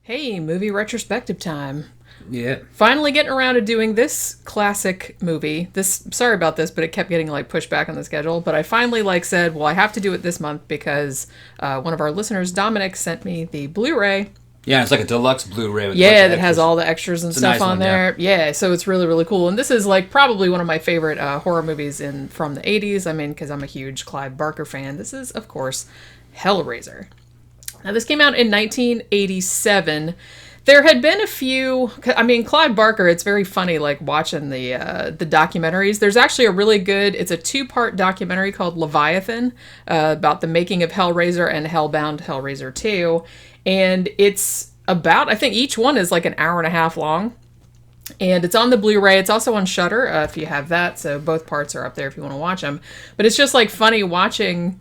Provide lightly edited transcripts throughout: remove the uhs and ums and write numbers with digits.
Hey, movie retrospective time. Yeah. Finally getting around to doing this classic movie. Sorry about this, but it kept getting pushed back on the schedule. But I finally said, well, I have to do it this month because one of our listeners, Dominic, sent me the Blu-ray. Yeah, it's like a deluxe Blu-ray. With that has all the extras and stuff nice on one, there. Yeah, so it's really, really cool. And this is probably one of my favorite horror movies from the 80s. I mean, because I'm a huge Clive Barker fan. This is, of course, Hellraiser. Now, this came out in 1987. There had been a few... I mean, Clive Barker, it's very funny, watching the documentaries. There's actually a really good... It's a 2-part documentary called Leviathan about the making of Hellraiser and Hellbound Hellraiser 2. And it's about... I think each one is an hour and a half long. And it's on the Blu-ray. It's also on Shudder, if you have that. So both parts are up there if you want to watch them. But it's just, funny watching...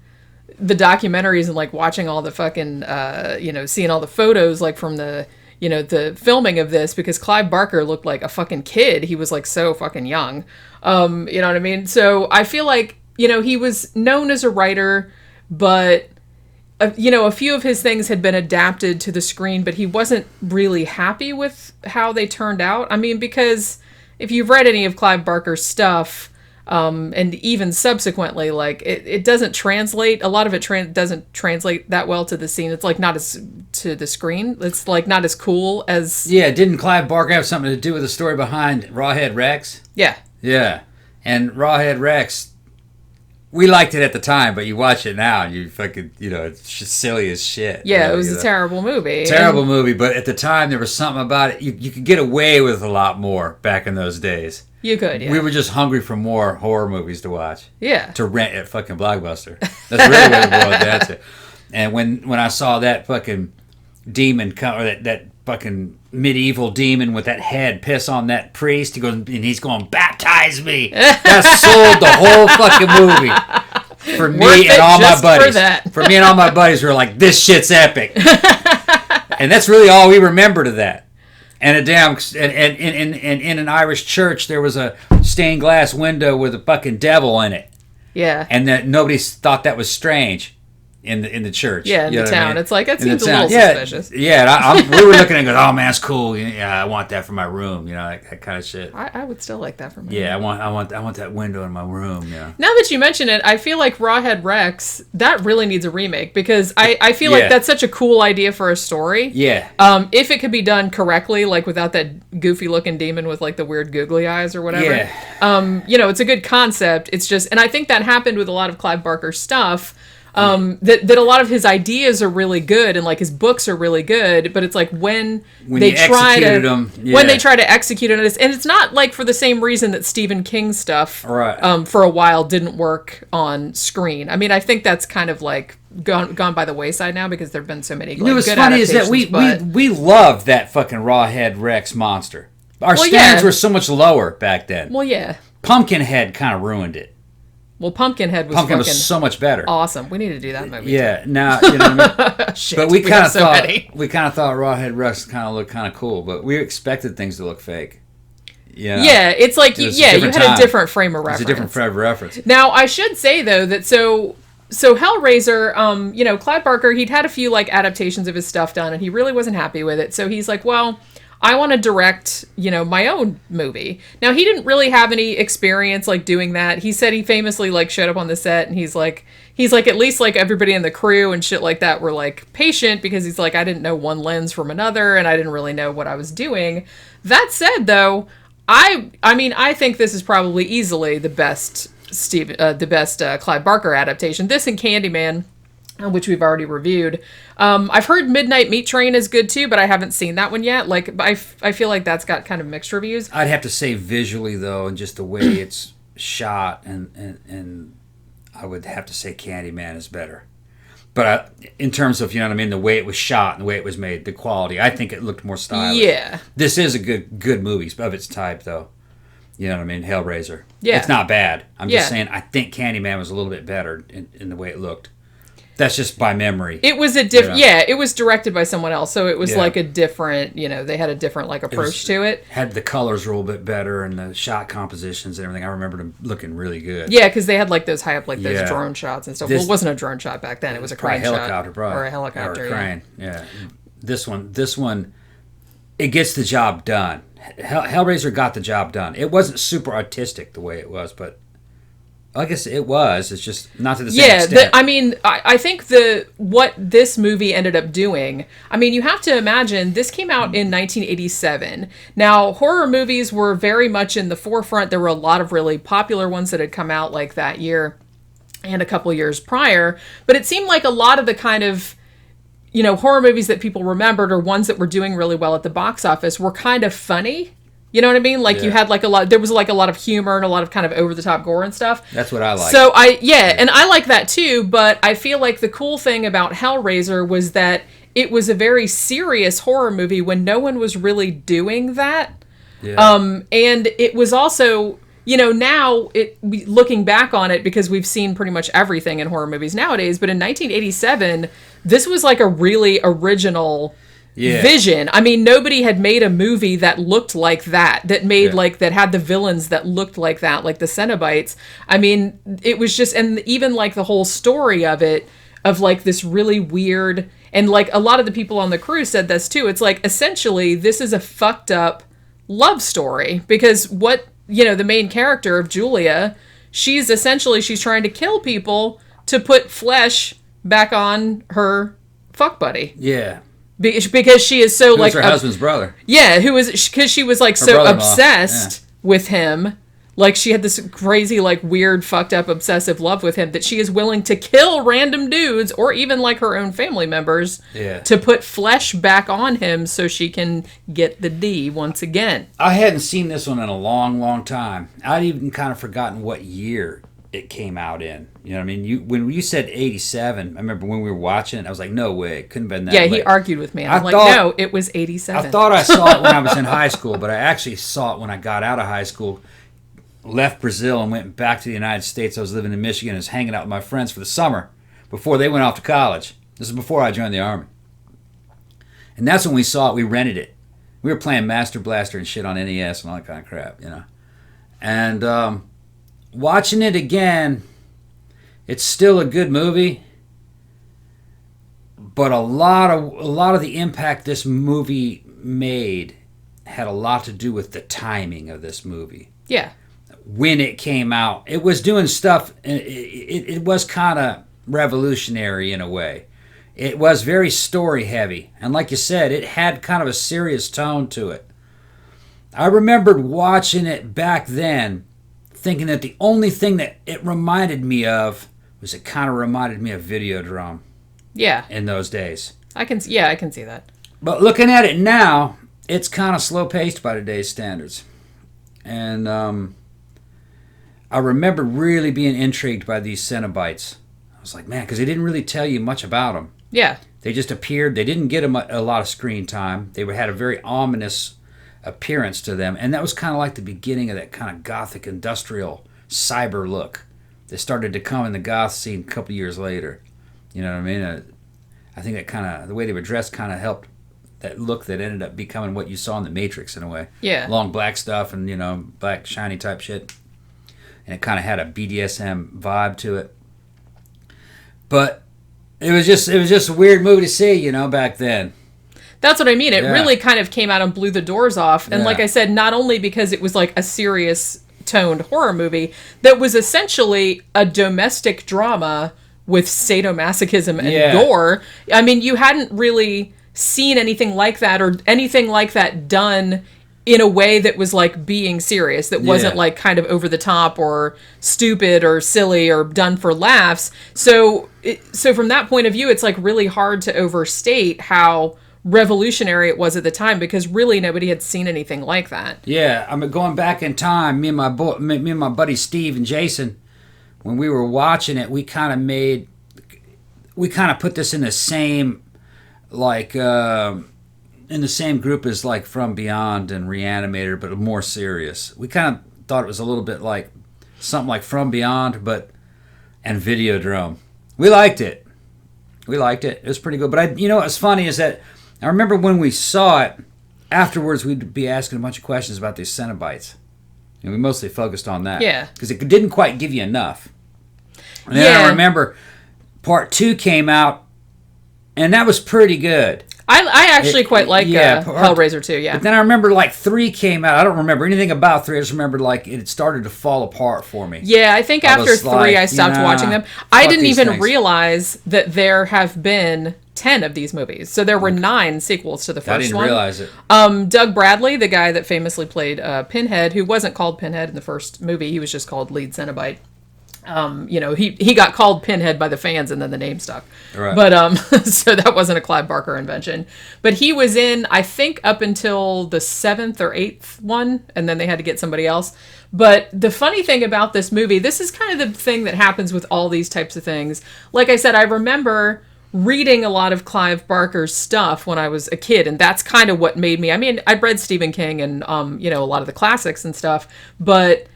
the documentaries and watching all the fucking seeing all the photos from the the filming of this, because Clive Barker looked like a fucking kid. He was so fucking young. You know what I mean? So I feel he was known as a writer, but a few of his things had been adapted to the screen, but he wasn't really happy with how they turned out. I mean, because if you've read any of Clive Barker's stuff, and even subsequently, it doesn't translate. A lot of it doesn't translate that well to the scene. It's not as to the screen. It's not as cool as. Yeah, didn't Clive Barker have something to do with the story behind Rawhead Rex? Yeah. Yeah, and Rawhead Rex, we liked it at the time, but you watch it now and you fucking, it's just silly as shit. Yeah, it was a terrible movie. Terrible movie, but at the time there was something about it. You could get away with a lot more back in those days. You could, yeah. We were just hungry for more horror movies to watch. Yeah. To rent at fucking Blockbuster. That's really what it boiled down to. And when I saw that fucking demon come, or that fucking medieval demon with that head piss on that priest, he's going, baptize me. That sold the whole fucking movie. For me and all my buddies. For me and all my buddies, we were like, this shit's epic. And that's really all we remembered of that. And in an Irish church, there was a stained glass window with a fucking devil in it. Yeah. And that nobody thought that was strange in the church. Yeah, in the town. I mean? It's that seems a little suspicious. Yeah, we were looking and going, oh man, that's cool. Yeah, I want that for my room. That kind of shit. I would still like that for my room. Yeah, I want that window in my room. Yeah. Now that you mention it, I feel like Rawhead Rex, that really needs a remake, because I feel like that's such a cool idea for a story. Yeah. If it could be done correctly, without that goofy looking demon with the weird googly eyes or whatever. Yeah. It's a good concept. It's just, and I think that happened with a lot of Clive Barker stuff. That a lot of his ideas are really good, and his books are really good, but it's when they try to execute it, and it's not for the same reason that Stephen King stuff for a while didn't work on screen. I mean, I think that's kind of gone by the wayside now, because there've been so many good adaptations. What's funny is that we loved that fucking Rawhead Rex monster. Our standards were so much lower back then. Well, yeah. Pumpkinhead kind of ruined it. Well, Pumpkinhead was so much better. Awesome. We need to do that movie. Yeah, now you know what I mean. Shit, but we kind of thought Rawhead Rex kind of looked kind of cool, but we expected things to look fake. Yeah. Yeah, it's you had a different frame of reference. It's a different frame of reference. Now, I should say though that so Hellraiser, Clive Barker, he'd had a few adaptations of his stuff done, and he really wasn't happy with it. So he's well, I want to direct, my own movie. Now, he didn't really have any experience doing that. He said he famously showed up on the set, and he's like at least everybody in the crew and shit like that were patient, because he's I didn't know one lens from another, and I didn't really know what I was doing. That said, though, I think this is probably easily the best Clive Barker adaptation. This and Candyman, which we've already reviewed. I've heard Midnight Meat Train is good too, but I haven't seen that one yet. I feel like that's got kind of mixed reviews. I'd have to say visually though, and just the way it's shot, and I would have to say Candyman is better. But in terms of, the way it was shot and the way it was made, the quality, I think it looked more stylish. Yeah. This is a good movie of its type though. You know what I mean? Hellraiser. Yeah. It's not bad. I'm just saying I think Candyman was a little bit better in the way it looked. That's just by memory. It was a different, it was directed by someone else, so it was a different, they had a different approach to it. Had the colors were a little bit better, and the shot compositions and everything. I remember them looking really good. Yeah, because they had those high up those drone shots and stuff. Well, it wasn't a drone shot back then; it was a crane shot or a helicopter, or a crane. Yeah. This one, it gets the job done. Hellraiser got the job done. It wasn't super artistic the way it was, but I guess it was. It's just not to the same extent. I think what this movie ended up doing, you have to imagine, this came out in 1987. Now, horror movies were very much in the forefront. There were a lot of really popular ones that had come out like that year and a couple years prior. But it seemed like a lot of the kind of, horror movies that people remembered or ones that were doing really well at the box office were kind of funny. You know what I mean? Like, you had there was like a lot of humor and a lot of kind of over the top gore and stuff. That's what I like. So and I like that too, but I feel like the cool thing about Hellraiser was that it was a very serious horror movie when no one was really doing that. Yeah. And it was also, now looking back on it, because we've seen pretty much everything in horror movies nowadays, but in 1987, this was like a really original vision. Nobody had made a movie that looked like that made that had the villains that looked like that, like the Cenobites. It was just, and even like the whole story of it, of like this really weird, and like a lot of the people on the crew said this too, it's like essentially this is a fucked up love story, because the main character of Julia, she's trying to kill people to put flesh back on her fuck buddy. Yeah. Because she is so her husband's brother. Yeah, because she was like so obsessed with him. Like she had this crazy, like weird, fucked up, obsessive love with him that she is willing to kill random dudes or even like her own family members to put flesh back on him so she can get the D once again. I hadn't seen this one in a long, long time. I'd even kind of forgotten what year it came out in. You know what I mean? When you said 87, I remember when we were watching it, I was like, no way, it couldn't have been that late. He argued with me. I'm like, no, it was 87. I thought I saw it when I was in high school, but I actually saw it when I got out of high school, left Brazil and went back to the United States. I was living in Michigan and was hanging out with my friends for the summer before they went off to college. This is before I joined the Army. And that's when we saw it. We rented it. We were playing Master Blaster and shit on NES and all that kind of crap, And watching it again, it's still a good movie, but a lot of the impact this movie made had a lot to do with the timing of this movie. Yeah. When it came out, it was doing stuff. It was kind of revolutionary in a way. It was very story heavy, and like you said, it had kind of a serious tone to it. I remembered watching it back then, thinking that the only thing that it reminded me of was it kind of reminded me of Videodrome. Yeah. In those days. I can see that. But looking at it now, it's kind of slow-paced by today's standards. And I remember really being intrigued by these Cenobites. I was like, man, because they didn't really tell you much about them. Yeah. They just appeared. They didn't get a lot of screen time. They had a very ominous appearance to them, and that was kind of like the beginning of that kind of gothic industrial cyber look that started to come in the goth scene a couple years later. You know what I mean? I think that kind of the way they were dressed kind of helped that look that ended up becoming what you saw in the Matrix in a way. Yeah, long black stuff and black shiny type shit, and it kind of had a BDSM vibe to it. But it was just a weird movie to see, back then. That's what I mean. It really kind of came out and blew the doors off. And like I said, not only because it was like a serious toned horror movie that was essentially a domestic drama with sadomasochism and gore. You hadn't really seen anything like that or anything like that done in a way that was like being serious, that wasn't like kind of over the top or stupid or silly or done for laughs. So from that point of view, it's like really hard to overstate how revolutionary it was at the time, because really nobody had seen anything like that. Yeah, going back in time, me and my buddy Steve and Jason, when we were watching it, we kind of put this in the same group as like From Beyond and Reanimator, but more serious. We kind of thought it was a little bit like something like From Beyond, and Videodrome. We liked it. It was pretty good. But what's funny is that I remember when we saw it, afterwards we'd be asking a bunch of questions about these Cenobites. And we mostly focused on that. Yeah. Because it didn't quite give you enough. And then I remember part 2 came out, and that was pretty good. I actually quite like Hellraiser too, yeah. But then I remember like 3 came out. I don't remember anything about 3. I just remember like it started to fall apart for me. Yeah, I think after 3 I stopped watching them. I didn't even realize that there have been 10 of these movies. So there were 9 sequels to the first one. I didn't realize it. Doug Bradley, the guy that famously played Pinhead, who wasn't called Pinhead in the first movie, he was just called Lead Cenobite. He got called Pinhead by the fans and then the name stuck. Right. But so that wasn't a Clive Barker invention. But he was in, I think, up until the 7th or 8th one, and then they had to get somebody else. But the funny thing about this movie, this is kind of the thing that happens with all these types of things. Like I said, I remember reading a lot of Clive Barker's stuff when I was a kid, and that's kind of what made me, I mean, I read Stephen King and, a lot of the classics and stuff, but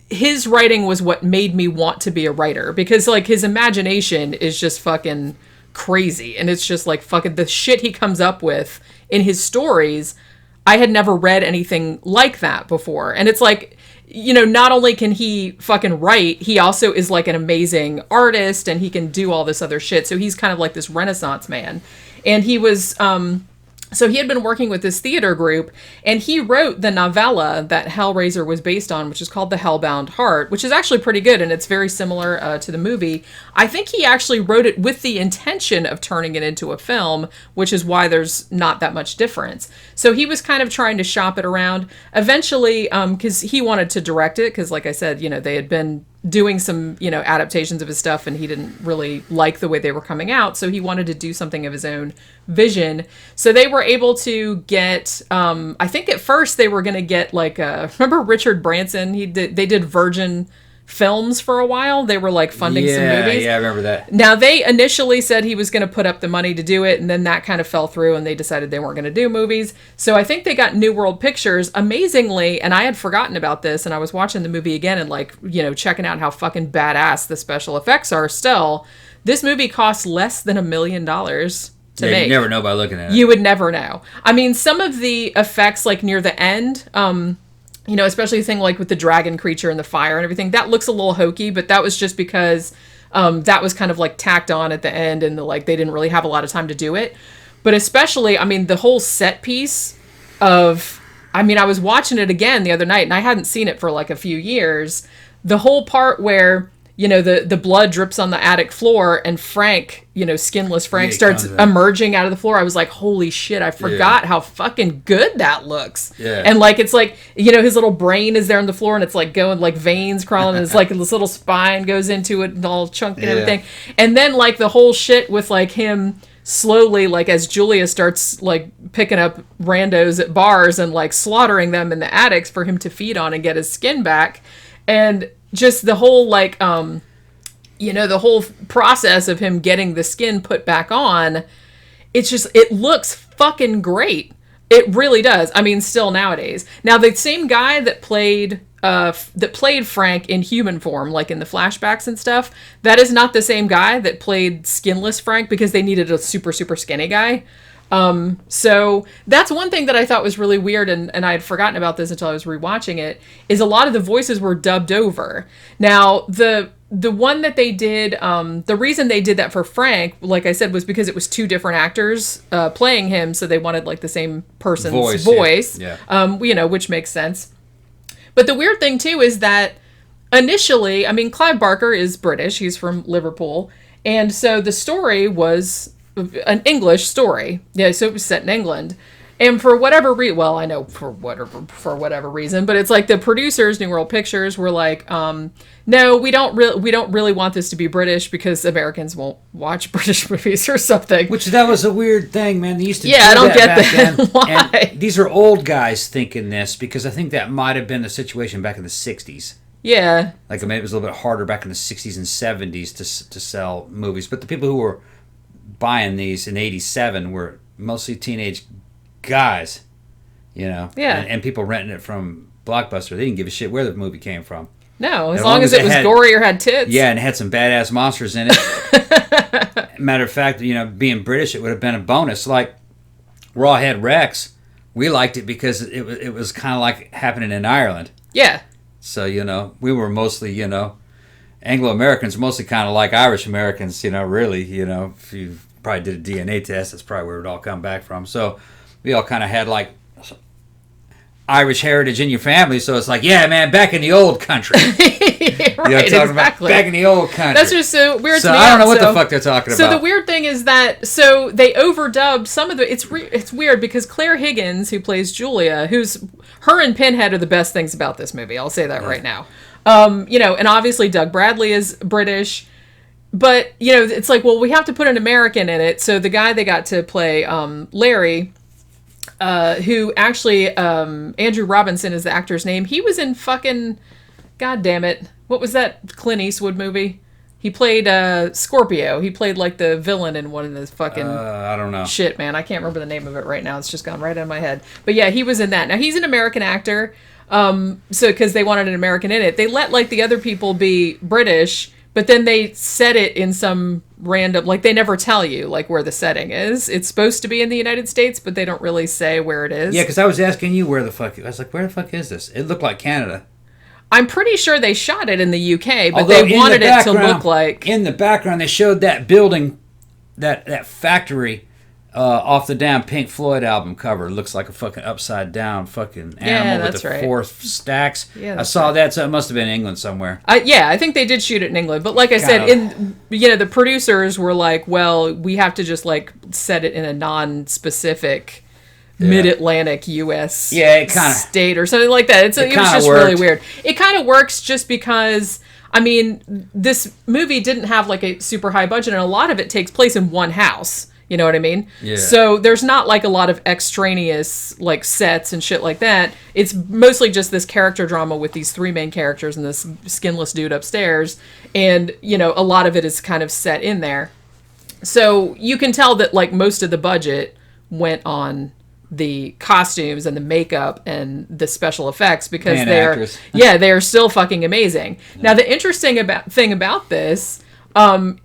his writing was what made me want to be a writer, because like his imagination is just fucking crazy, and it's just like fucking the shit he comes up with in his stories. I had never read anything like that before, and it's like, not only can he fucking write, he also is like an amazing artist, and he can do all this other shit. So he's kind of like this Renaissance man, and he was so he had been working with this theater group, and he wrote the novella that Hellraiser was based on, which is called The Hellbound Heart, which is actually pretty good, and it's very similar to the movie. I think he actually wrote it with the intention of turning it into a film, which is why there's not that much difference. So he was kind of trying to shop it around. Eventually, because he wanted to direct it, because like I said, they had been doing some, adaptations of his stuff, and he didn't really like the way they were coming out, so he wanted to do something of his own vision. So they were able to get, I think at first they were going to get like, remember Richard Branson? They did Virgin Films for a while. They were like funding some movies. Yeah, I remember that. Now they initially said he was going to put up the money to do it, and then that kind of fell through, and they decided they weren't going to do movies. So I think they got New World Pictures, amazingly, and I had forgotten about this, and I was watching the movie again and like, checking out how fucking badass the special effects are still. This movie costs less than $1 million to make. You never know by looking at it. You would never know. I mean, some of the effects like near the end, especially the thing like with the dragon creature and the fire and everything, that looks a little hokey, but that was just because that was kind of like tacked on at the end, and they didn't really have a lot of time to do it. But especially, I mean, the whole set piece of, I was watching it again the other night, and I hadn't seen it for like a few years. The whole part where, the blood drips on the attic floor, and Frank, skinless Frank starts emerging out of the floor. I was like, holy shit, I forgot how fucking good that looks. Yeah. And like, it's like, his little brain is there on the floor, and it's like going like veins crawling, and it's like this little spine goes into it and all chunky and everything. And then like the whole shit with like him slowly, like as Julia starts like picking up randos at bars and like slaughtering them in the attics for him to feed on and get his skin back. And just the whole like, the whole process of him getting the skin put back on, it looks fucking great. It really does. I mean, still nowadays. Now, the same guy that played Frank in human form, like in the flashbacks and stuff, that is not the same guy that played skinless Frank, because they needed a super, super skinny guy. So that's one thing that I thought was really weird, and I had forgotten about this until I was rewatching it, is a lot of the voices were dubbed over. Now, the one that they did, the reason they did that for Frank, like I said, was because it was 2 different actors playing him, so they wanted like the same person's voice. Yeah. Which makes sense. But the weird thing too is that initially, I mean, Clive Barker is British, he's from Liverpool, and so the story was an English story. Yeah, so it was set in England. And for whatever I know for whatever reason, but it's like the producers, New World Pictures, were like, no, we don't really want this to be British, because Americans won't watch British movies or something. Which, that was a weird thing, man. They used to do I don't that get back that. then. Why? And these are old guys thinking this, because I think that might have been the situation back in the 60s. Yeah. Like, maybe it was a little bit harder back in the 60s and 70s to sell movies. But the people who were buying these in 87 were mostly teenage guys, Yeah. and people renting it from Blockbuster. They didn't give a shit where the movie came from. No, as long as it was gory or had tits. Yeah, and it had some badass monsters in it. Matter of fact, being British, it would have been a bonus. Like Rawhead Rex, we liked it because it was kind of like happening in Ireland. Yeah. So, we were mostly, Anglo-Americans, mostly kind of like Irish Americans, really, if you probably did a DNA test. That's probably where it all come back from. So we all kind of had like Irish heritage in your family, so it's like, yeah, man, back in the old country. Right, exactly. Back in the old country. That's just so weird to me. So I don't know what the fuck they're talking about. So the weird thing is that, so they overdubbed some of the, it's weird because Claire Higgins, who plays Julia, her and Pinhead are the best things about this movie. I'll say that right now. And obviously Doug Bradley is British, but, it's like, well, we have to put an American in it. So the guy they got to play, Larry, who actually, Andrew Robinson is the actor's name. He was in fucking, God damn it, what was that Clint Eastwood movie? He played Scorpio. He played like the villain in one of the fucking... I don't know. Shit, man. I can't remember the name of it right now. It's just gone right out of my head. But yeah, he was in that. Now, he's an American actor. So because they wanted an American in it. They let like the other people be British, but then they set it in some random... Like they never tell you like where the setting is. It's supposed to be in the United States, but they don't really say where it is. Yeah, because I was asking you where the fuck... I was like, where the fuck is this? It looked like Canada. I'm pretty sure they shot it in the UK, but they wanted it to look like... In the background, they showed that building, that factory, off the damn Pink Floyd album cover. It looks like a fucking upside down fucking animal with the four stacks. Yeah, I saw that, so it must have been England somewhere. I think they did shoot it in England. But like I said, the producers were like, well, we have to just like set it in a non-specific... Mid-Atlantic U.S. State or something like that. It was just really weird. It kind of works just because, I mean, this movie didn't have like a super high budget, and a lot of it takes place in one house. You know what I mean? Yeah. So there's not like a lot of extraneous like sets and shit like that. It's mostly just this character drama with these three main characters and this skinless dude upstairs, and a lot of it is kind of set in there. So you can tell that like most of the budget went on the costumes and the makeup and the special effects because they're still fucking amazing. Yeah. Now the interesting thing about this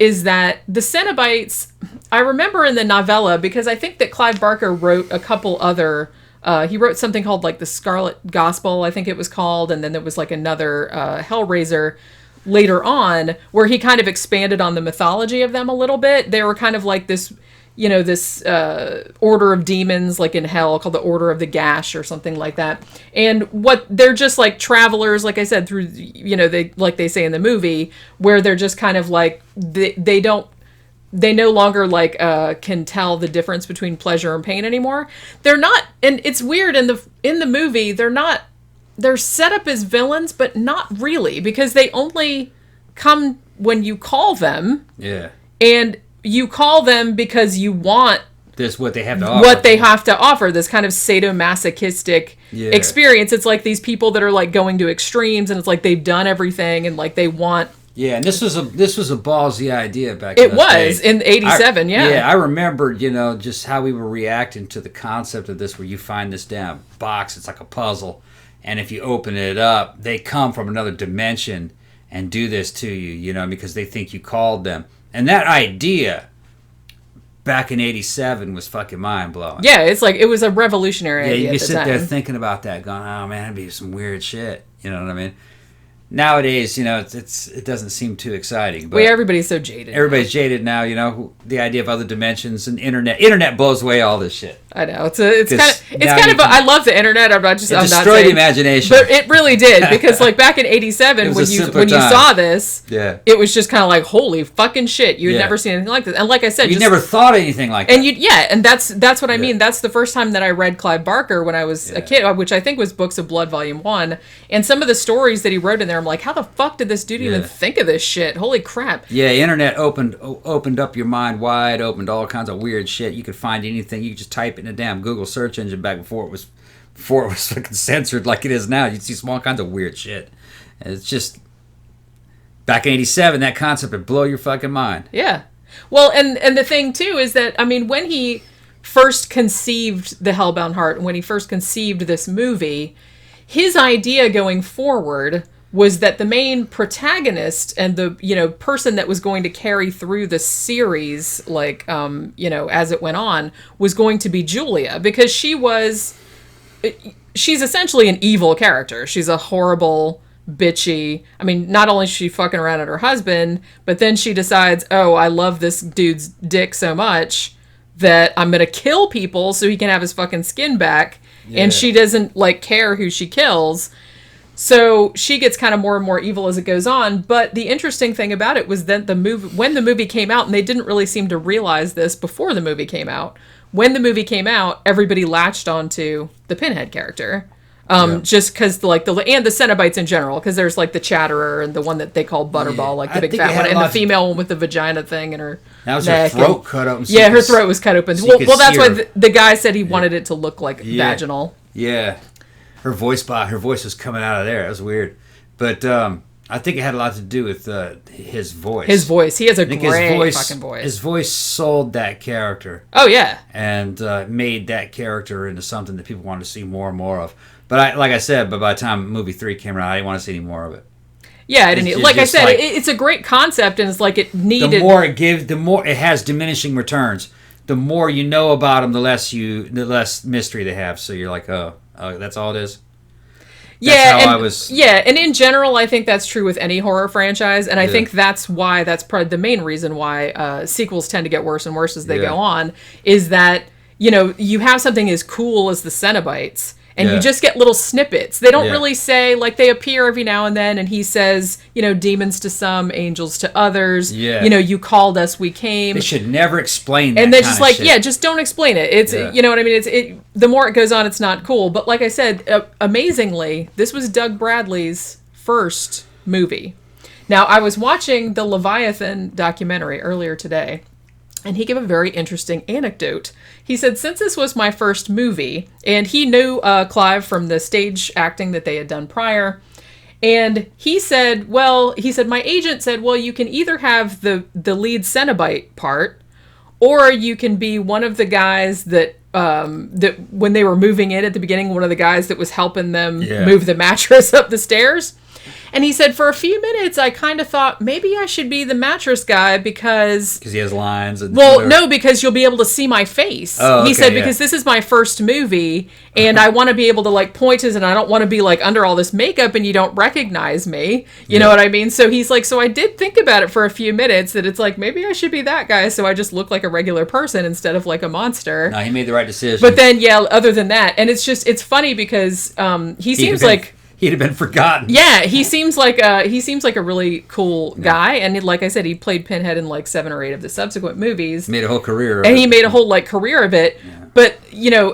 is that the Cenobites, I remember in the novella, because I think that Clive Barker wrote a couple other he wrote something called like the Scarlet Gospel, I think it was called, and then there was like another Hellraiser later on where he kind of expanded on the mythology of them a little bit. They were kind of like this this order of demons like in hell called the Order of the Gash or something like that. And they're just like travelers, like I said, through, they, like they say in the movie, where they're just kind of like, they no longer like can tell the difference between pleasure and pain anymore. They're not, and it's weird in the movie, they're set up as villains, but not really, because they only come when you call them. Yeah. And you call them because you want this, what they have to offer. This kind of sadomasochistic experience. It's like these people that are like going to extremes, and it's like they've done everything, and like they want. Yeah, and this was a ballsy idea back. It was in '87. Yeah, I remember just how we were reacting to the concept of this, where you find this damn box. It's like a puzzle, and if you open it up, they come from another dimension and do this to you. Because they think you called them. And that idea back in '87 was fucking mind-blowing. Yeah, it's like, it was a revolutionary idea. Yeah, you sit there thinking about that, going, oh man, that'd be some weird shit. You know what I mean? Nowadays, it doesn't seem too exciting. But everybody's so jaded. Everybody's jaded now. The idea of other dimensions and internet blows away all this shit. I know it's kind of. I love the internet. I'm not destroyed the imagination, but it really did, because like back in '87 when you saw this, it was just kind of like, holy fucking shit, you had never seen anything like this. And like I said, you never thought anything like that. And that's what I mean. That's the first time that I read Clive Barker when I was a kid, which I think was Books of Blood Volume 1, and some of the stories that he wrote in there, I'm like, how the fuck did this dude even think of this shit? Holy crap! Yeah, internet opened up your mind wide, opened all kinds of weird shit. You could find anything. You could just type it in a damn Google search engine back before it was fucking censored like it is now. You'd see all kinds of weird shit. And it's just back in '87, that concept would blow your fucking mind. Yeah. Well, and the thing too is that, I mean, when he first conceived the Hellbound Heart, when he first conceived this movie, his idea going forward was that the main protagonist and the person that was going to carry through the series, like as it went on, was going to be Julia, because she's essentially an evil character. She's a horrible bitchy. I mean, not only is she fucking around at her husband, but then she decides, oh, I love this dude's dick so much that I'm gonna kill people so he can have his fucking skin back. Yeah. And she doesn't like care who she kills. So she gets kind of more and more evil as it goes on. But the interesting thing about it was that when the movie came out, and they didn't really seem to realize this before the movie came out, when the movie came out, everybody latched onto the Pinhead character. Just because and the Cenobites in general, because there's like the Chatterer and the one that they call Butterball, like the big fat one, and the female one with the vagina thing in her that was neck. Her throat cut open. Yeah, her throat was cut open. Well, that's why the guy said he wanted it to look like vaginal. Yeah, her voice was coming out of there. It was weird, but I think it had a lot to do with his voice. His voice. He has a great fucking voice. His voice sold that character. Oh yeah, and made that character into something that people wanted to see more and more of. But by the time movie 3 came around, I didn't want to see any more of it. Yeah, I didn't. Like I said, it's a great concept, and it's like it needed. The more it has diminishing returns. The more you know about them, the less mystery they have. So you're like, oh, that's all it is. And in general, I think that's true with any horror franchise, and I think that's probably the main reason why sequels tend to get worse and worse as they go on. Is that you have something as cool as the Cenobites. And you just get little snippets. They don't really say, like, they appear every now and then, and he says, demons to some, angels to others. Yeah. You called us, we came. They should never explain that. And they're just like, just don't explain it. It's, you know what I mean? The more it goes on, it's not cool. But like I said, amazingly, this was Doug Bradley's first movie. Now, I was watching the Leviathan documentary earlier today, and he gave a very interesting anecdote. He said, since this was my first movie, and he knew Clive from the stage acting that they had done prior, and he said, my agent said, well, you can either have the lead Cenobite part, or you can be one of the guys that when they were moving in at the beginning, one of the guys that was helping them move the mattress up the stairs. And he said, for a few minutes, I kind of thought maybe I should be the mattress guy because he has lines. No, because you'll be able to see my face. He said, because this is my first movie, and I want to be able to like point it, and I don't want to be like under all this makeup and you don't recognize me. You know what I mean? So he's like, so I did think about it for a few minutes that it's like, maybe I should be that guy so I just look like a regular person instead of like a monster. No, he made the right decision. But then, other than that, and it's funny because he seems like... He'd have been forgotten. Yeah, he seems like a really cool guy, and like I said, he played Pinhead in like 7 or 8 of the subsequent movies. Made a whole career of it. And he made a whole like career of it. Yeah. But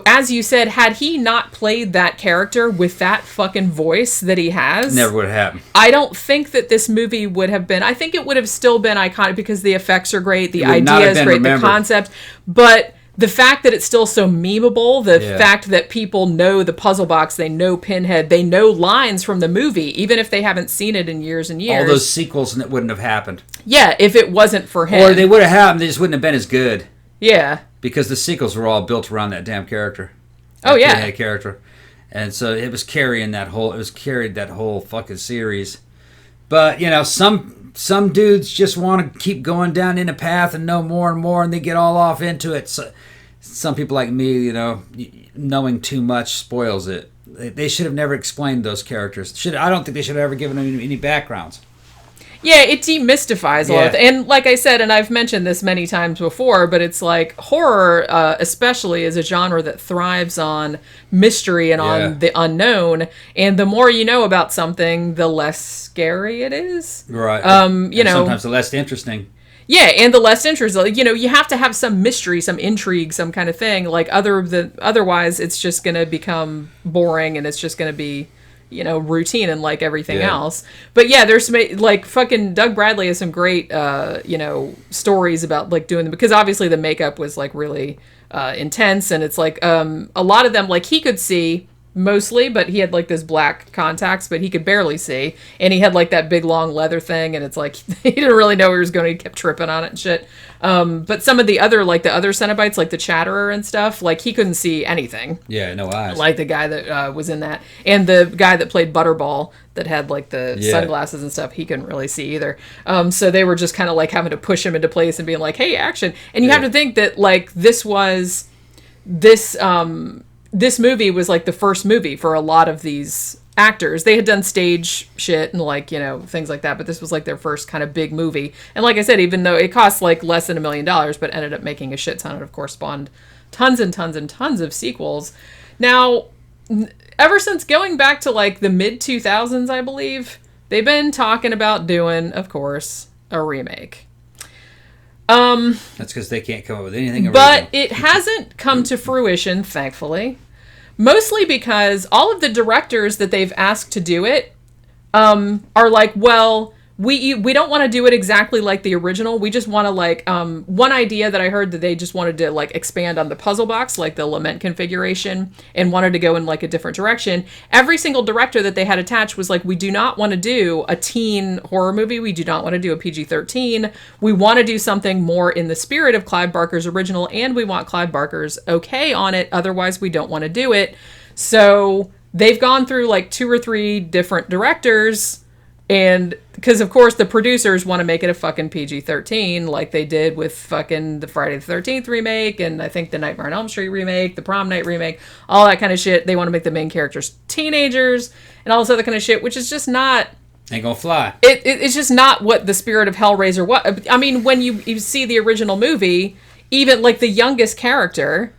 as you said, had he not played that character with that fucking voice that he has, never would have happened. I don't think that this movie would have been. I think it would have still been iconic because the effects are great, the idea is great, the concept, but. The fact that it's still so memeable, the fact that people know the puzzle box, they know Pinhead, they know lines from the movie, even if they haven't seen it in years and years. All those sequels that wouldn't have happened. Yeah, if it wasn't for him. Or they would have happened, they just wouldn't have been as good. Yeah. Because the sequels were all built around that damn character. Pinhead character. And so it was carried that whole fucking series. But, some dudes just want to keep going down in a path and know more and more, and they get all off into it. So, some people like me, knowing too much spoils it. They should have never explained those characters. I don't think they should have ever given them any backgrounds. Yeah, it demystifies a lot. And like I said, and I've mentioned this many times before, but it's like horror, especially, is a genre that thrives on mystery and on the unknown. And the more you know about something, the less scary it is. Right. Sometimes the less interesting. Yeah, and the less interest. You have to have some mystery, some intrigue, some kind of thing. Like otherwise, it's just going to become boring, and it's just going to be, routine and like everything else. But yeah, there's like fucking Doug Bradley has some great, stories about like doing them, because obviously the makeup was like really intense, and it's like a lot of them like he could see mostly, but he had like those black contacts, but he could barely see, and he had like that big long leather thing, and it's like he didn't really know where he was going. He kept tripping on it and shit. But some of the other Cenobites, like the Chatterer and stuff, like he couldn't see anything. Yeah, no eyes. Like the guy that was in that, and the guy that played Butterball that had like the sunglasses and stuff, he couldn't really see either. So they were just kind of like having to push him into place and being like, "Hey, action!" And you have to think that like this movie was like the first movie for a lot of these actors. They had done stage shit and like, things like that, but this was like their first kind of big movie. And like I said, even though it cost like less than $1 million, but ended up making a shit ton, and of course spawned tons and tons and tons of sequels. Now, ever since going back to like the mid 2000s, I believe, they've been talking about doing, of course, a remake. That's because they can't come up with anything original. But it hasn't come to fruition, thankfully. Mostly because all of the directors that they've asked to do it are like, well, we don't want to do it exactly like the original. We just want to like, one idea that I heard that they just wanted to like expand on the puzzle box, like the lament configuration, and wanted to go in like a different direction. Every single director that they had attached was like, we do not want to do a teen horror movie. We do not want to do a PG-13. We want to do something more in the spirit of Clive Barker's original, and we want Clive Barker's okay on it. Otherwise, we don't want to do it. So they've gone through like 2 or 3 different directors. And because, of course, the producers want to make it a fucking PG-13 like they did with fucking the Friday the 13th remake, and I think the Nightmare on Elm Street remake, the Prom Night remake, all that kind of shit. They want to make the main characters teenagers and all this other kind of shit, which is just not... Ain't gonna fly. It's just not what the spirit of Hellraiser was. I mean, when you see the original movie, even like the youngest character...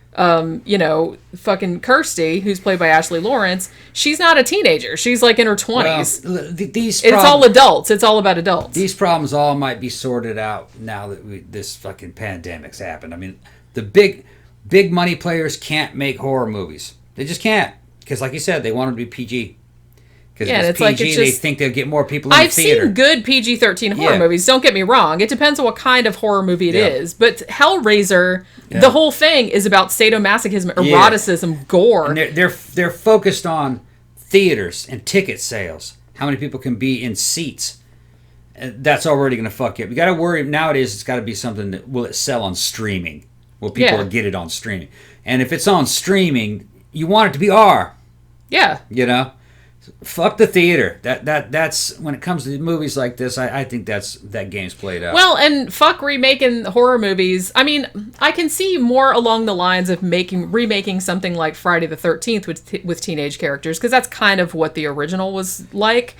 fucking Kirsty, who's played by Ashley Lawrence, she's not a teenager. She's like in her 20s. Well, it's all adults. It's all about adults. These problems all might be sorted out now that this fucking pandemic's happened. I mean, the big money players can't make horror movies. They just can't. Because like you said, they want them to be PG. Because if it's PG, they think they'll get more people in the theater. I've seen good PG-13 horror movies, don't get me wrong. It depends on what kind of horror movie it is. But Hellraiser, the whole thing is about sadomasochism, eroticism, gore. And they're focused on theaters and ticket sales. How many people can be in seats. That's already going to fuck you up. You got to worry, nowadays it's got to be something that, will it sell on streaming? Will people get it on streaming? And if it's on streaming, you want it to be R. Yeah. Fuck the theater. That's when it comes to movies like this. I think that game's played out. Well, and fuck remaking horror movies. I mean, I can see more along the lines of remaking something like Friday the 13th with teenage characters, because that's kind of what the original was like.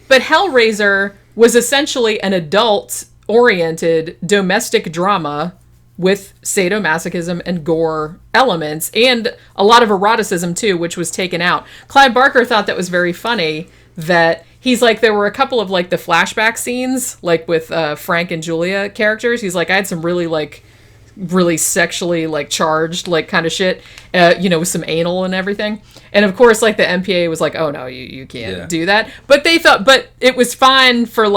But Hellraiser was essentially an adult-oriented domestic drama with sadomasochism and gore elements, and a lot of eroticism too, which was taken out. Clive Barker thought that was very funny, that he's like, there were a couple of like the flashback scenes, like with Frank and Julia characters. He's like, I had some really sexually like charged like kind of shit, with some anal and everything. And of course, like the MPA was like, oh no, you can't do that. But they thought, but it was fine for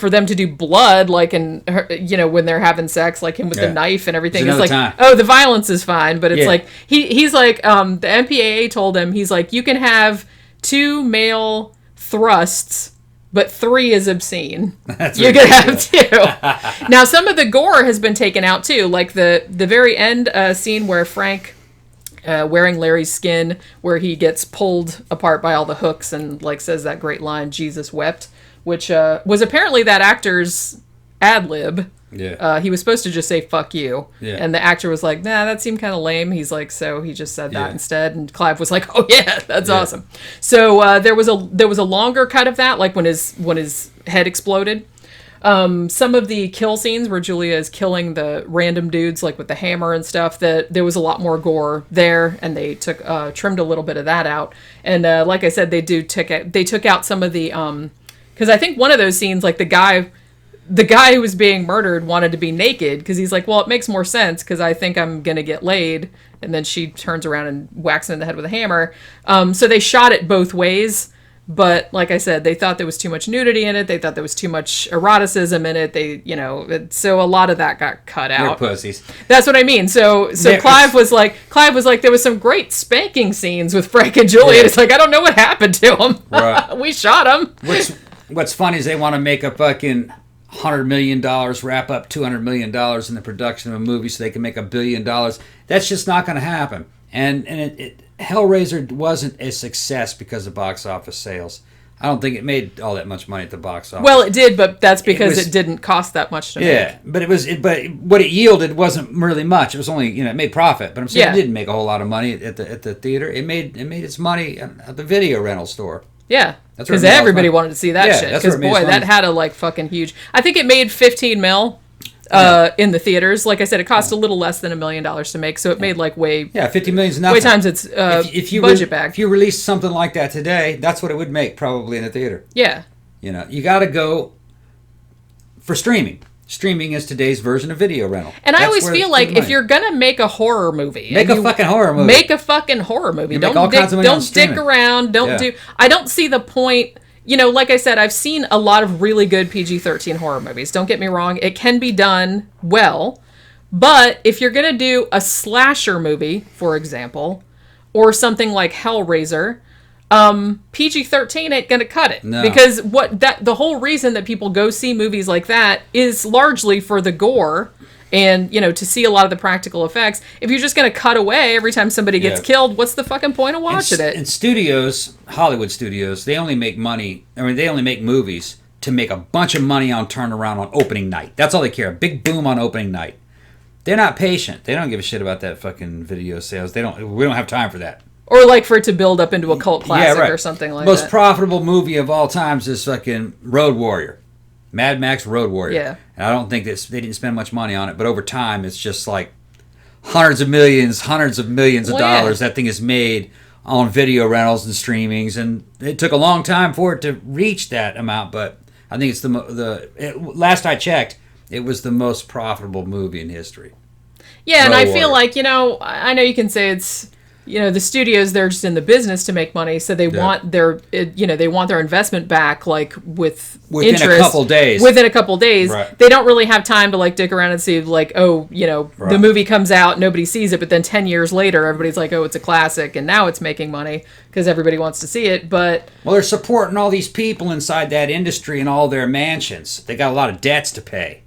them to do blood, like in when they're having sex, like him with the knife and everything. It's like, oh, the violence is fine, but it's like he's like, the MPAA told him, he's like, you can have 2 male thrusts, but 3 is obscene. You can have 2. Now, some of the gore has been taken out too, like the very end scene where Frank, wearing Larry's skin, where he gets pulled apart by all the hooks and like says that great line, Jesus wept, which was apparently that actor's ad-lib. Yeah. He was supposed to just say, fuck you. Yeah. And the actor was like, nah, that seemed kind of lame. He's like, so he just said that instead. And Clive was like, oh yeah, that's awesome. So there was a longer cut of that, like when his head exploded. Some of the kill scenes where Julia is killing the random dudes, like with the hammer and stuff, that there was a lot more gore there, and they trimmed a little bit of that out. And like I said, they took out some of the... Because I think one of those scenes, like the guy who was being murdered wanted to be naked, because he's like, well, it makes more sense because I think I'm going to get laid. And then she turns around and whacks him in the head with a hammer. So they shot it both ways. But like I said, they thought there was too much nudity in it. They thought there was too much eroticism in it. So a lot of that got cut out. They're pussies. That's what I mean. So Clive was like, there was some great spanking scenes with Frank and Julia. Yeah. It's like, I don't know what happened to them. Right. We shot them. What's funny is they want to make a fucking $100 million, wrap up $200 million in the production of a movie so they can make $1 billion. That's just not going to happen. And Hellraiser wasn't a success because of box office sales. I don't think it made all that much money at the box office. Well, it did, but that's because it didn't cost that much to make. Yeah, but but what it yielded wasn't really much. It was only, it made profit. But I'm saying it didn't make a whole lot of money at the theater. It made its money at the video rental store. Yeah. That's where it Because made all everybody its money. wanted to see that Yeah, shit. that's where Because, it made boy, its that money. had a, like, fucking huge... I think it made 15 mil in the theaters. Like I said, it cost a little less than $1 million to make, so it made, like, way... Yeah, 50 million is nothing. Way times its budget back. If you release something like that today, that's what it would make probably in the theater. Yeah. You know, you got to go for streaming. Streaming is today's version of video rental. And I That's always where feel it's like putting if money. you're gonna make a horror movie, Make a fucking horror movie. Make a fucking horror movie. You make all kinds of money on Don't streaming. dick around. I don't see the point. You know, like I said, I've seen a lot of really good PG-13 horror movies. Don't get me wrong; it can be done well. But if you're gonna do a slasher movie, for example, or something like Hellraiser, PG-13 ain't gonna cut it. No. Because the whole reason that people go see movies like that is largely for the gore and, you know, to see a lot of the practical effects. If you're just gonna cut away every time somebody gets killed, what's the fucking point of watching it? And studios, Hollywood studios, they only make movies to make a bunch of money on turnaround on opening night. That's all they care. A big boom on opening night. They're not patient. They don't give a shit about that fucking video sales. We don't have time for that. Or like for it to build up into a cult classic or something like that. Most profitable movie of all times is fucking Road Warrior. Mad Max Road Warrior. Yeah. And I don't think they didn't spend much money on it, but over time it's just like hundreds of millions of dollars that thing is made on video rentals and streamings, and it took a long time for it to reach that amount, but I think it's last I checked, it was the most profitable movie in history. Yeah, and Road I Warrior. feel like, you know, I know you can say it's, you know, the studios, they're just in the business to make money, so they want their investment back, like, within a couple days. Within a couple days. Right. They don't really have time to, like, dick around and see, like, oh, you know, the movie comes out, nobody sees it, but then 10 years later, everybody's like, oh, it's a classic, and now it's making money, because everybody wants to see it, but... Well, they're supporting all these people inside that industry and all their mansions. They got a lot of debts to pay.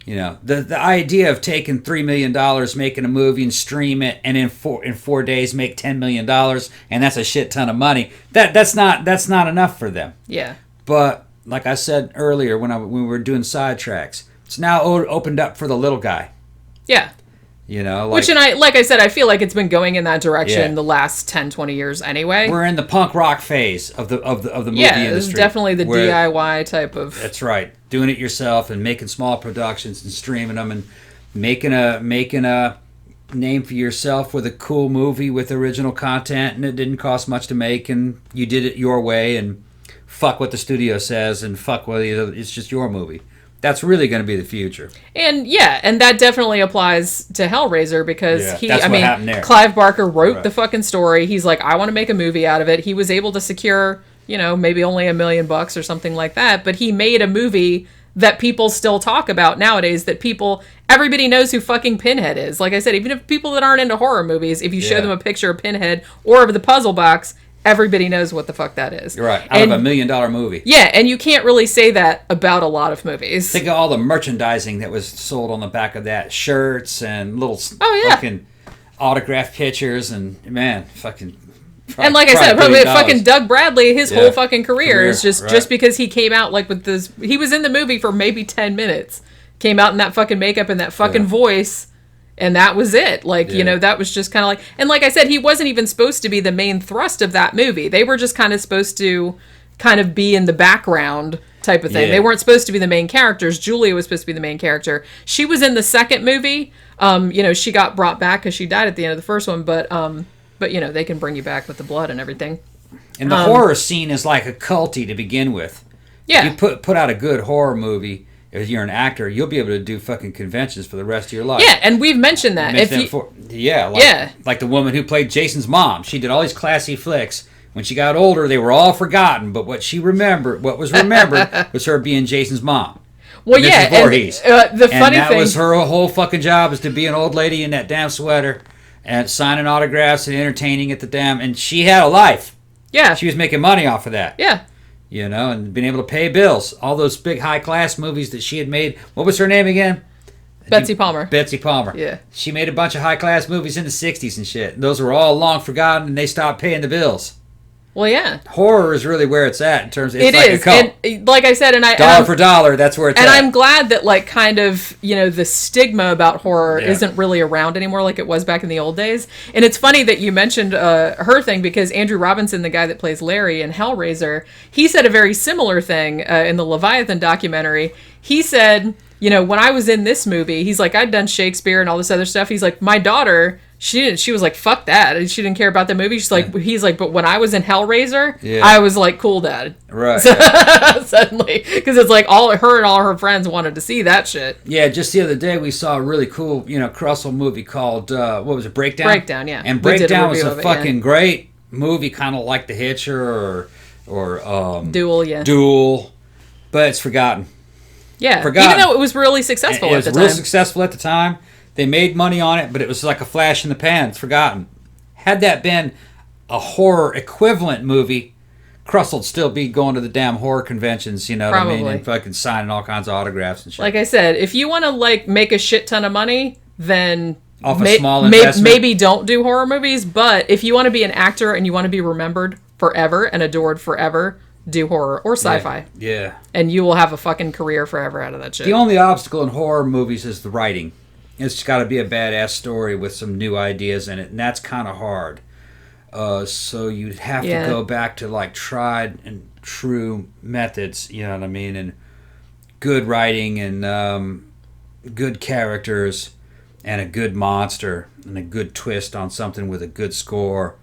You know, the idea of taking $3 million, making a movie and stream it, and in 4 days make $10 million, and that's a shit ton of money. That's not enough for them. Yeah. But like I said earlier, when we were doing sidetracks, it's now opened up for the little guy. Yeah. You know, like I said, I feel like it's been going in that direction the last 10, 20 years anyway. We're in the punk rock phase of the movie industry. Yeah, it's definitely the DIY type of... That's right. Doing it yourself and making small productions and streaming them and making a name for yourself with a cool movie with original content, and it didn't cost much to make, and you did it your way, and fuck what the studio says, and fuck whether it's just your movie. That's really going to be the future. And and that definitely applies to Hellraiser because happened there. Clive Barker wrote the fucking story. He's like, I want to make a movie out of it. He was able to secure, you know, maybe only $1 million or something like that, but he made a movie that people still talk about nowadays, everybody knows who fucking Pinhead is. Like I said, even if people that aren't into horror movies, if you show them a picture of Pinhead or of the puzzle box, everybody knows what the fuck that is. You're right. Out of $1 million movie. Yeah, and you can't really say that about a lot of movies. Think of all the merchandising that was sold on the back of that. Shirts and little fucking autographed pictures and, man, fucking... And like I said, probably fucking Doug Bradley, his whole fucking career is just because he came out like with this... He was in the movie for maybe 10 minutes. Came out in that fucking makeup and that fucking voice... And that was it. Like, you know, that was just kind of like... And like I said, he wasn't even supposed to be the main thrust of that movie. They were just kind of supposed to kind of be in the background type of thing. They weren't supposed to be the main characters. Julia was supposed to be the main character. She was in the second movie. You know, she got brought back because she died at the end of the first one. But you know, they can bring you back with the blood and everything. And the horror scene is like a culty to begin with. Yeah. If you put out a good horror movie... If you're an actor, you'll be able to do fucking conventions for the rest of your life. Yeah, and we've mentioned that. Like the woman who played Jason's mom. She did all these classy flicks. When she got older, they were all forgotten. But what was remembered was her being Jason's mom. Well, Mrs. Voorhees. And that was her whole fucking job, is to be an old lady in that damn sweater and signing autographs and entertaining at the damn. And she had a life. Yeah. She was making money off of that. Yeah. You know, and being able to pay bills. All those big high-class movies that she had made. What was her name again? Betsy Palmer. Betsy Palmer. Yeah. She made a bunch of high-class movies in the 60s and shit. Those were all long forgotten, and they stopped paying the bills. Well, yeah. Horror is really where it's at in terms of It like is. a cult. And like I said, Dollar for dollar, that's where it's at. And I'm glad that like kind of, the stigma about horror isn't really around anymore like it was back in the old days. And it's funny that you mentioned her thing, because Andrew Robinson, the guy that plays Larry in Hellraiser, he said a very similar thing in the Leviathan documentary. He said, when I was in this movie, he's like, I'd done Shakespeare and all this other stuff. He's like, my daughter, she was like, fuck that. And she didn't care about the movie. She's like, he's like, but when I was in Hellraiser, I was like, cool, Dad. Right. Suddenly. Because it's like all her friends wanted to see that shit. Yeah, just the other day we saw a really cool, Russell movie called, what was it, Breakdown? Breakdown, yeah. And Breakdown was a fucking great movie, kind of like The Hitcher or Duel, yeah. Duel, but it's forgotten. Yeah, Forgotten. Even though it was really successful at the time. It was real successful at the time. They made money on it, but it was like a flash in the pan. It's forgotten. Had that been a horror equivalent movie, Russell'd still be going to the damn horror conventions, what I mean, and fucking signing all kinds of autographs and shit. Like I said, if you want to like make a shit ton of money, then off a small investment, maybe don't do horror movies. But if you want to be an actor and you want to be remembered forever and adored forever, do horror or sci-fi. Yeah. And you will have a fucking career forever out of that shit. The only obstacle in horror movies is the writing. It's got to be a badass story with some new ideas in it, and that's kind of hard. So you'd have to go back to like tried and true methods, you know what I mean, and good writing and good characters and a good monster and a good twist on something with a good score,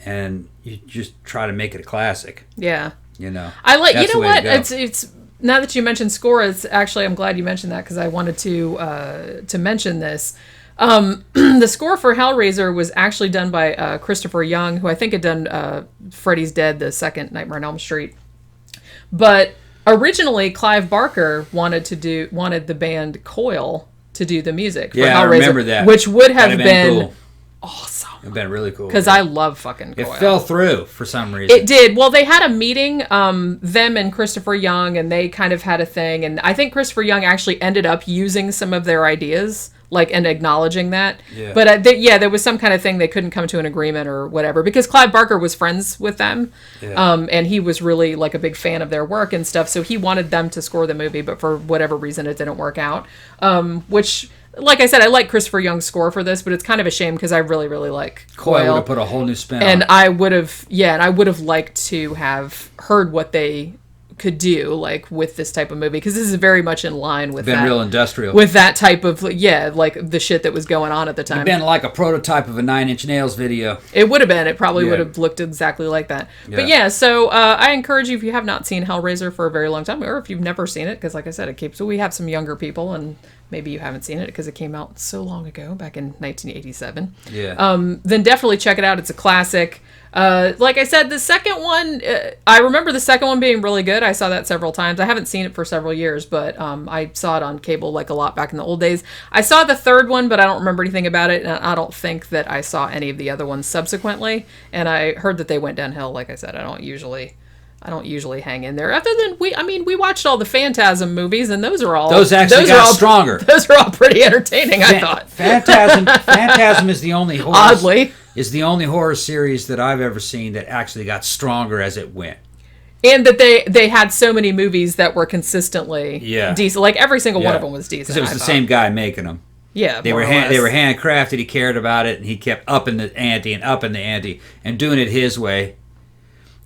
and you just try to make it a classic. Yeah. I like, what? It's now that you mentioned score, it's actually, I'm glad you mentioned that because I wanted to mention this. The score for Hellraiser was actually done by Christopher Young, who I think had done Freddy's Dead, the second Nightmare on Elm Street. But originally, Clive Barker wanted the band Coil to do the music for Hellraiser. I remember that. Which would have been cool. Awesome. It'd been really cool. Because I love fucking Coil. It fell through for some reason. It did. Well, they had a meeting, them and Christopher Young, and they kind of had a thing. And I think Christopher Young actually ended up using some of their ideas, and acknowledging that. Yeah. But there was some kind of thing they couldn't come to an agreement or whatever. Because Clive Barker was friends with them. Yeah. And he was really like a big fan of their work and stuff. So he wanted them to score the movie, but for whatever reason it didn't work out. Which... Like I said, I like Christopher Young's score for this, but it's kind of a shame because I really, really like Coil. Would have put a whole new spin on it. I would have liked to have heard what they could do, like, with this type of movie, because this is very much in line with real industrial. With that type of, like, the shit that was going on at the time. It'd been like a prototype of a Nine Inch Nails video. It would have been. It probably would have looked exactly like that. Yeah. But so I encourage you, if you have not seen Hellraiser for a very long time, or if you've never seen it, because like I said, we have some younger people, and maybe you haven't seen it because it came out so long ago, back in 1987. Yeah. Then definitely check it out. It's a classic. Like I said, the second one, I remember the second one being really good. I saw that several times. I haven't seen it for several years, but I saw it on cable like a lot back in the old days. I saw the third one, but I don't remember anything about it, and I don't think that I saw any of the other ones subsequently. And I heard that they went downhill. Like I said, I don't usually hang in there. Other than we watched all the Phantasm movies, and those actually got stronger. Those are all pretty entertaining. I thought Phantasm is the only horror. Oddly. Is the only horror series that I've ever seen that actually got stronger as it went. And that they had so many movies that were consistently decent. Like every single one of them was decent. Because it was the same guy making them. Yeah, they were handcrafted. He cared about it, and he kept upping the ante and doing it his way.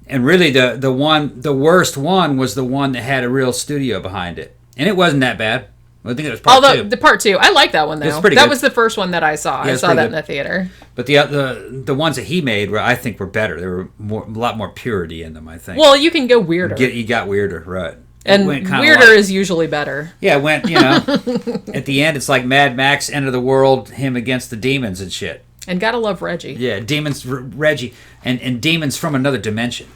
And really, the worst one was the one that had a real studio behind it, and it wasn't that bad. I think it was part two. The part two, I like that one though. It's pretty good. That was the first one that I saw. I saw that in the theater. But the ones that he made were better. There were a lot more purity in them, I think. Well, you can go weirder. You got weirder, right? And weirder is usually better. Yeah, it went. At the end, it's like Mad Max, End of the World, him against the demons and shit. And gotta love Reggie. Yeah, Reggie, and demons from another dimension.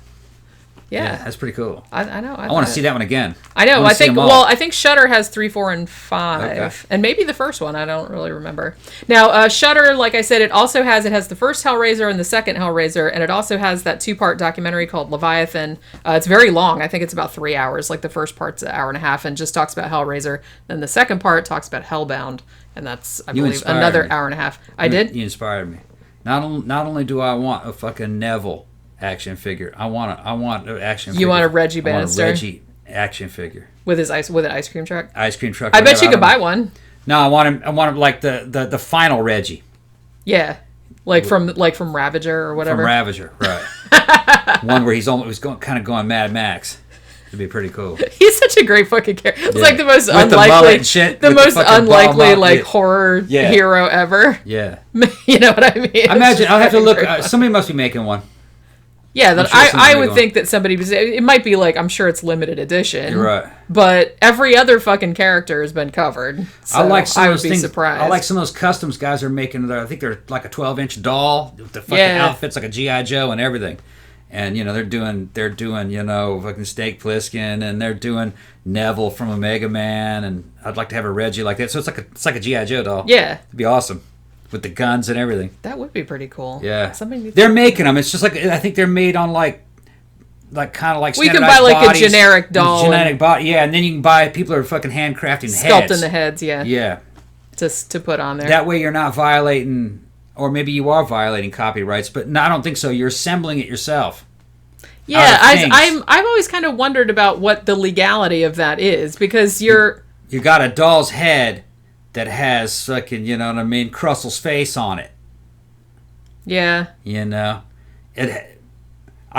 Yeah, that's pretty cool. I know. I want to see that one again. I know. I think Shudder has 3, 4, and 5, and maybe the first one. I don't really remember. Now, Shudder, like I said, it has the first Hellraiser and the second Hellraiser, and it also has that 2-part documentary called Leviathan. It's very long. I think it's about 3 hours. Like the first part's an hour and a half, and just talks about Hellraiser. Then the second part talks about Hellbound, and that's I believe another hour and a half. I did. You inspired me. Not only do I want a fucking Neville action figure. I want an action. You figure. want a Reggie I want Bannister? a Reggie action figure with an ice cream truck. Ice cream truck. I bet you could buy one. No, I want him. I want him like the final Reggie. Yeah, like from Ravager or whatever. From Ravager, right? One where he's kind of going Mad Max. It'd be pretty cool. He's such a great fucking character. It's like the most with unlikely, the most unlikely horror hero ever. Yeah, you know what I mean? I imagine I'll have to look. Somebody must be making one. Yeah, that I would think that somebody was. It might be like, I'm sure it's limited edition. You're right. But every other fucking character has been covered. So I would be surprised. I like some of those customs guys are making. I think they're like a 12-inch doll with the fucking outfits like a G.I. Joe and everything. And they're doing fucking Snake Plissken, and they're doing Neville from Omega Man, and I'd like to have a Reggie like that. So it's like a G.I. Joe doll. Yeah, it'd be awesome with the guns and everything. That would be pretty cool. Yeah, they're making them. It's just like I think they're made on like kind of like we can buy like bodies, a generic doll, body. Yeah, and then you can buy people are fucking handcrafting sculpting the heads. Yeah, yeah, to put on there. That way you're not violating. Or maybe you are violating copyrights, but no, I don't think so. You're assembling it yourself. Yeah, I've always kind of wondered about what the legality of that is, because you got a doll's head that has fucking, you know what I mean, Crussel's face on it. Yeah. I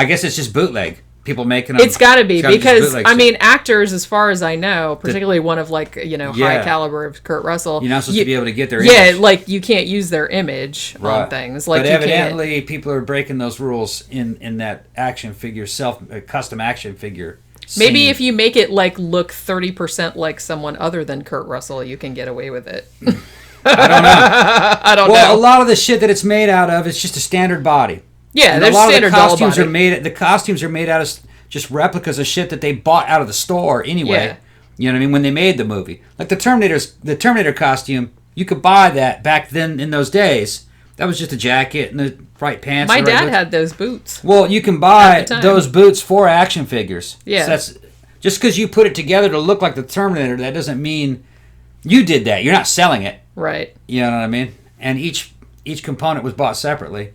guess it's just bootleg. People making them. It's got to be, because I mean, actors, as far as I know, particularly one of high caliber of Kurt Russell, you're not supposed to be able to get their image. Yeah, like you can't use their image on things. Like, but evidently, people are breaking those rules in that action figure custom action figure. Maybe if you make it look 30% like someone other than Kurt Russell, you can get away with it. I don't know. I don't know. Well, a lot of the shit that it's made out of is just a standard body. Yeah, there's standard doll body. The costumes are made out of just replicas of shit that they bought out of the store anyway. Yeah. You know what I mean? When they made the movie, like the Terminator costume, you could buy that back then in those days. That was just a jacket and the right pants. My dad had those boots. Well, you can buy those boots for action figures. Yeah. So that's just because you put it together to look like the Terminator. That doesn't mean you did that. You're not selling it. Right. You know what I mean? And each component was bought separately.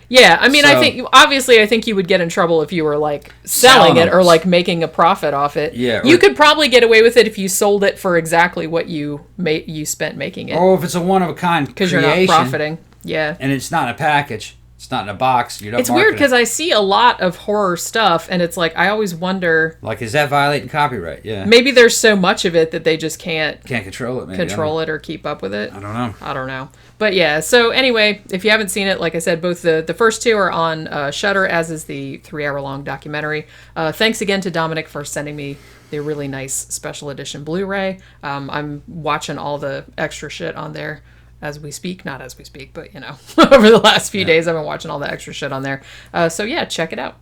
Yeah, I mean, I think you would get in trouble if you were selling it or making a profit off it. Yeah, you could probably get away with it if you sold it for exactly what you spent making it. Or if it's a one of a kind because you're not profiting. Yeah, and it's not in a package. It's not in a box. It's weird because I see a lot of horror stuff, and it's I always wonder. Is that violating copyright? Yeah. Maybe there's so much of it that they just can't control it. Maybe. Control it or keep up with it. I don't know. But yeah, so anyway, if you haven't seen it, like I said, both the first two are on Shudder, as is the 3-hour-long documentary. Thanks again to Dominic for sending me the really nice special edition Blu-ray. I'm watching all the extra shit on there as we speak. Not as we speak, but over the last few days I've been watching all the extra shit on there. So yeah, check it out.